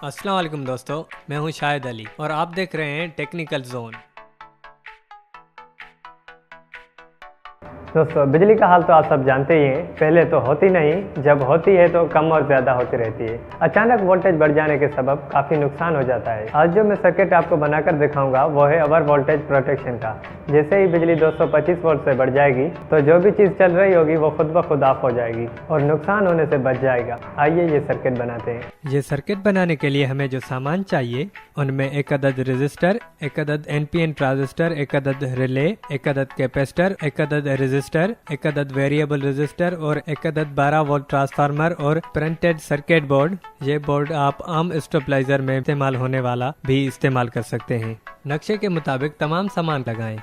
अस्सलाम वालेकुम दोस्तों, मैं हूं शाहिद अली और आप देख रहे हैं टेक्निकल जोन। दोस्तों, बिजली का हाल तो आप सब जानते ही हैं। पहले तो होती नहीं, जब होती है तो कम और ज़्यादा होती रहती है। अचानक वोल्टेज बढ़ जाने के सबब काफ़ी नुकसान हो जाता है। आज जो मैं सर्किट आपको बनाकर दिखाऊंगा वो है ओवर वोल्टेज प्रोटेक्शन का। जैसे ही बिजली 225 वोल्ट से बढ़ जाएगी तो जो भी चीज़ चल रही होगी वो खुद ब खुद ऑफ हो जाएगी और नुकसान होने से बच जाएगा। आइए ये सर्किट बनाते हैं। ये सर्किट बनाने के लिए हमें जो सामान चाहिए उनमें एक अदद रेजिस्टर, एक अदद एनपीएन ट्रांजिस्टर, एक अदद रिले, एक अदद कैपेसिटर, एक अदद रेजिस्टर, एक अदद वेरिएबल रेजिस्टर और एक अदद 12 वोल्ट ट्रांसफार्मर और प्रिंटेड सर्किट बोर्ड। ये बोर्ड आप आम स्टेबलाइजर में इस्तेमाल होने वाला भी इस्तेमाल कर सकते हैं। नक्शे के मुताबिक तमाम सामान लगाएं।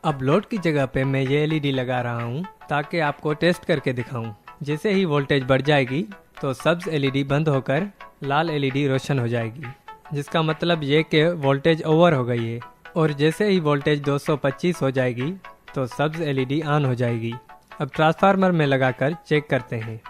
अब लोड की जगह पे मैं ये एलईडी लगा रहा हूँ ताकि आपको टेस्ट करके दिखाऊं। जैसे ही वोल्टेज बढ़ जाएगी तो सब्ज एलईडी बंद होकर लाल एलईडी रोशन हो जाएगी, जिसका मतलब ये कि वोल्टेज ओवर हो गई है। और जैसे ही वोल्टेज 225 हो जाएगी तो सब्ज एलईडी ऑन हो जाएगी। अब ट्रांसफार्मर में लगाकर चेक करते हैं।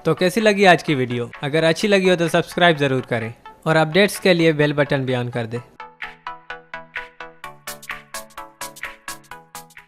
तो कैसी लगी आज की वीडियो? अगर अच्छी लगी हो तो सब्सक्राइब जरूर करें और अपडेट्स के लिए बेल बटन भी ऑन कर दें।